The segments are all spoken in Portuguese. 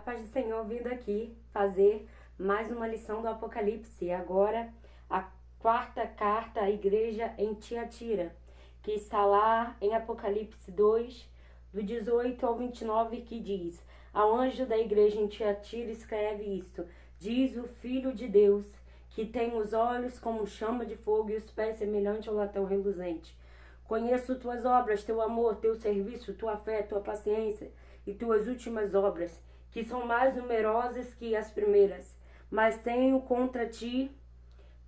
paz do Senhor, vindo aqui fazer mais uma lição do Apocalipse. Agora, a quarta carta à igreja em Tiatira, que está lá em Apocalipse 2, do 18 ao 29, que diz: Ao anjo da igreja em Tiatira escreve isto: diz o Filho de Deus, que tem os olhos como chama de fogo e os pés semelhantes ao latão reluzente. Conheço tuas obras, teu amor, teu serviço, tua fé, tua paciência e tuas últimas obras, que são mais numerosas que as primeiras. Mas tenho contra ti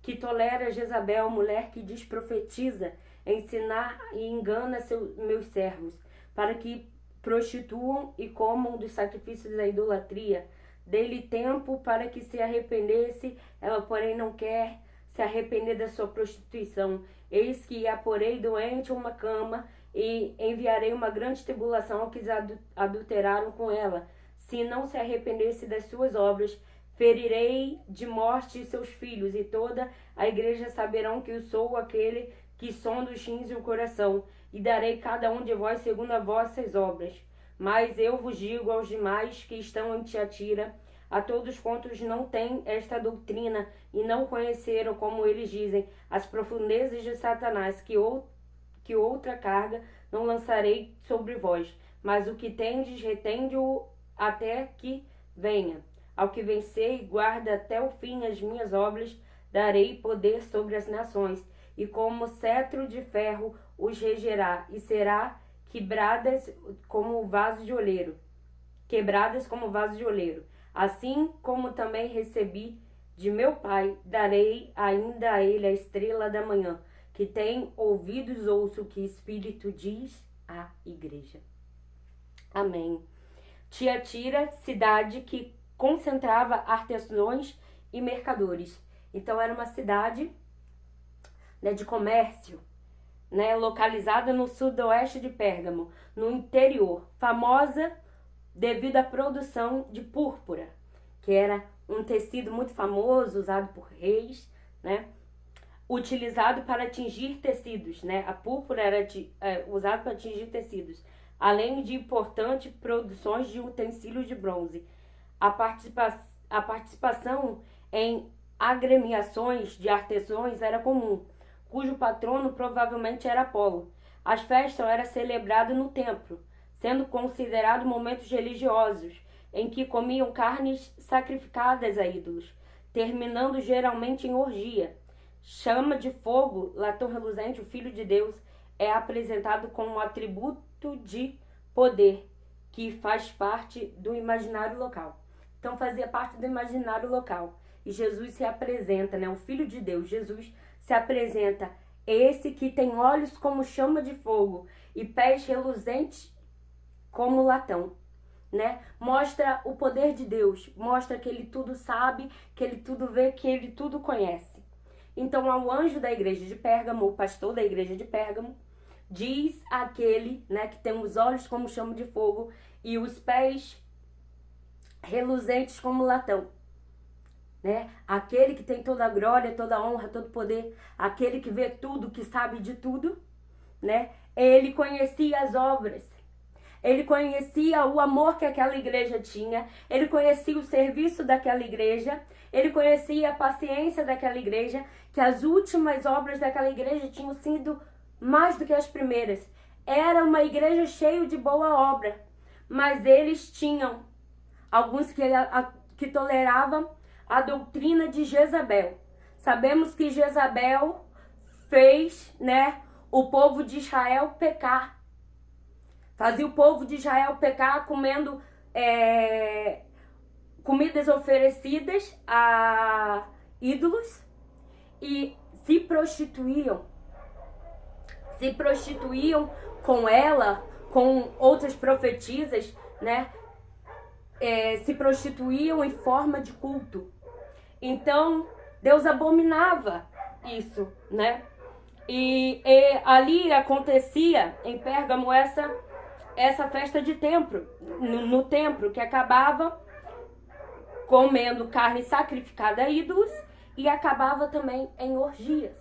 que tolera Jezabel, mulher que desprofetiza, ensinar e engana meus servos, para que prostituam e comam dos sacrifícios da idolatria. Dei-lhe tempo para que se arrependesse, ela porém não quer se arrepender da sua prostituição. Eis que a porei doente a uma cama e enviarei uma grande tribulação aos que adulteraram com ela. Se não se arrependesse das suas obras, ferirei de morte seus filhos, e toda a igreja saberão que eu sou aquele que sonda os rins e o coração, e darei cada um de vós segundo as vossas obras. Mas eu vos digo aos demais que estão em Tiatira, a todos quantos não têm esta doutrina e não conheceram, como eles dizem, as profundezas de Satanás, que outra carga não lançarei sobre vós, mas o que tendes, retende-o até que venha. Ao que vencer e guarda até o fim as minhas obras, darei poder sobre as nações, e como cetro de ferro os regerá, e será quebradas como vaso de oleiro. Assim como também recebi de meu Pai, darei ainda a ele a estrela da manhã. Que tem ouvidos, ouça o que o Espírito diz à igreja. Amém. Tiatira, cidade que concentrava artesãos e mercadores. Então era uma cidade, de comércio, localizada no sudoeste de Pérgamo, no interior, famosa devido à produção de púrpura, que era um tecido muito famoso, usado por reis, utilizado para tingir tecidos, A púrpura era usada para tingir tecidos, além de importantes produções de utensílios de bronze. A participação em agremiações de artesãos era comum, cujo patrono provavelmente era Apolo. As festas eram celebradas no templo, sendo considerados momentos religiosos, em que comiam carnes sacrificadas a ídolos, terminando geralmente em orgia. Chama de fogo, latão reluzente, o Filho de Deus, é apresentado como um atributo de poder, que faz parte do imaginário local. Então fazia parte do imaginário local. E Jesus se apresenta, o Filho de Deus, Jesus se apresenta, esse que tem olhos como chama de fogo e pés reluzentes como latão, Mostra o poder de Deus, mostra que ele tudo sabe, que ele tudo vê, que ele tudo conhece. Então, ao anjo da igreja de Pérgamo, o pastor da igreja de Pérgamo, diz aquele, que tem os olhos como chama de fogo e os pés reluzentes como latão, Aquele que tem toda a glória, toda a honra, todo o poder, aquele que vê tudo, que sabe de tudo, Ele conhecia as obras. Ele conhecia o amor que aquela igreja tinha, ele conhecia o serviço daquela igreja, ele conhecia a paciência daquela igreja, que as últimas obras daquela igreja tinham sido mais do que as primeiras. Era uma igreja cheia de boa obra, mas eles tinham alguns que toleravam a doutrina de Jezabel. Sabemos que Jezabel fez, o povo de Israel pecar. Fazia o povo de Israel pecar comendo comidas oferecidas a ídolos e se prostituíam. Se prostituíam com ela, com outras profetisas, se prostituíam em forma de culto. Então, Deus abominava isso, E ali acontecia em Pérgamo essa festa de templo, no templo, que acabava comendo carne sacrificada a ídolos e acabava também em orgias.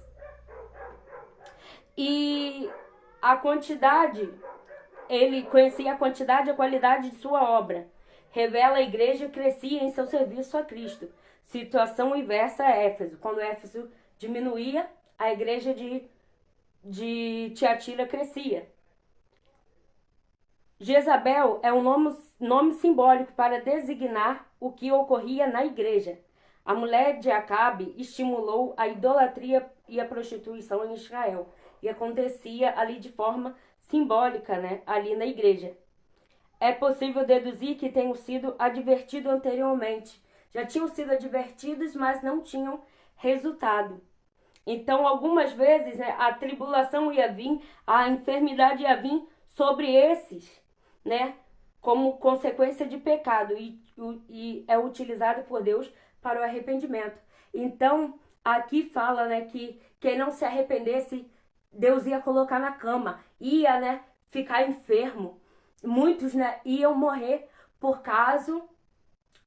E a quantidade, ele conhecia a quantidade e a qualidade de sua obra, revela a igreja crescia em seu serviço a Cristo. Situação inversa a Éfeso. Quando Éfeso diminuía, a igreja de Tiatira crescia. Jezabel é um nome simbólico para designar o que ocorria na igreja. A mulher de Acabe estimulou a idolatria e a prostituição em Israel. E acontecia ali de forma simbólica, né? Ali na igreja. É possível deduzir que tenham sido advertidos anteriormente. Já tinham sido advertidos, mas não tinham resultado. Então, algumas vezes, né, a tribulação ia vir, a enfermidade ia vir sobre esses, né, como consequência de pecado, e é utilizado por Deus para o arrependimento. Então, aqui fala, né, que quem não se arrependesse, Deus ia colocar na cama, ia, né, ficar enfermo. Muitos, né, iam morrer por causa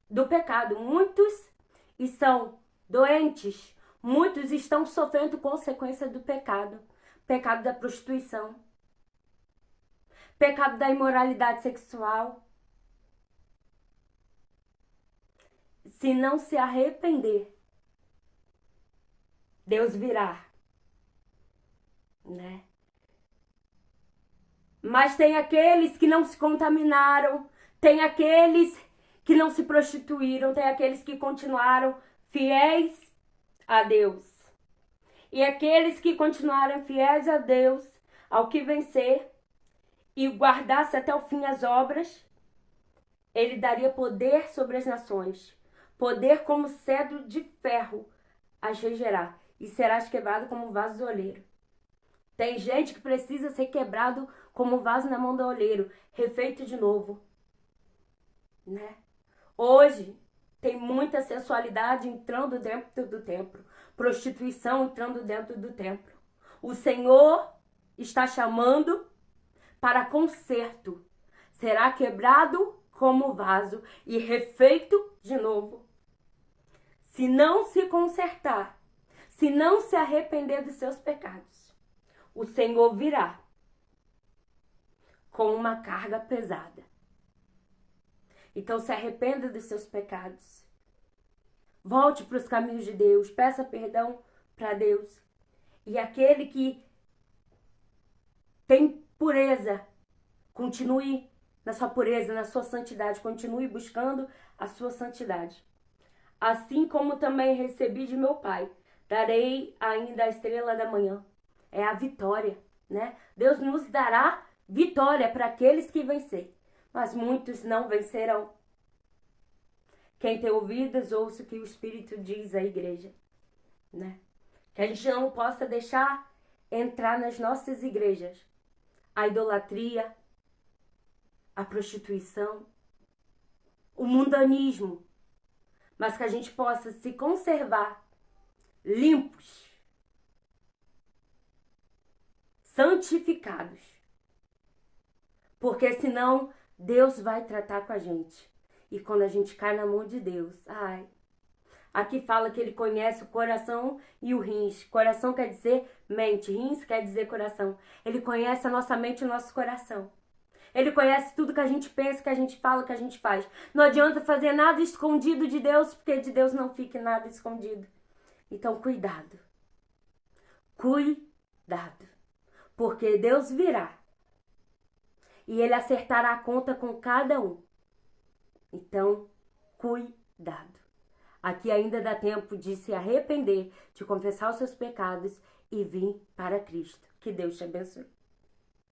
do pecado. Muitos estão doentes, muitos estão sofrendo consequência do pecado. Pecado da prostituição, pecado da imoralidade sexual. Se não se arrepender, Deus virá, né? Mas tem aqueles que não se contaminaram, tem aqueles que não se prostituíram, tem aqueles que continuaram fiéis a Deus. E aqueles que continuaram fiéis a Deus, ao que vencer, e guardasse até o fim as obras, ele daria poder sobre as nações, poder como cedro de ferro as regerá, e serás quebrado como vaso do oleiro. Tem gente que precisa ser quebrado como vaso na mão do oleiro, refeito de novo, né? Hoje tem muita sensualidade entrando dentro do templo, prostituição entrando dentro do templo. O Senhor está chamando para conserto. Será quebrado como vaso e refeito de novo. Se não se consertar, se não se arrepender dos seus pecados, o Senhor virá com uma carga pesada. Então se arrependa dos seus pecados. Volte para os caminhos de Deus, peça perdão para Deus. E aquele que tem pureza, continue na sua pureza, na sua santidade, continue buscando a sua santidade. Assim como também recebi de meu Pai, darei ainda a estrela da manhã. É a vitória, né? Deus nos dará vitória para aqueles que vencer, mas muitos não vencerão. Quem tem ouvidos, ouça o que o Espírito diz à igreja, né? Que a gente não possa deixar entrar nas nossas igrejas a idolatria, a prostituição, o mundanismo, mas que a gente possa se conservar limpos, santificados, porque senão Deus vai tratar com a gente. E quando a gente cai na mão de Deus, ai, aqui fala que ele conhece o coração e o rins. Coração quer dizer mente, rins quer dizer coração. Ele conhece a nossa mente e o nosso coração. Ele conhece tudo que a gente pensa, que a gente fala, que a gente faz. Não adianta fazer nada escondido de Deus, porque de Deus não fica nada escondido. Então, cuidado. Cuidado. Porque Deus virá. E Ele acertará a conta com cada um. Então, cuidado. Aqui ainda dá tempo de se arrepender, de confessar os seus pecados e vir para Cristo. Que Deus te abençoe.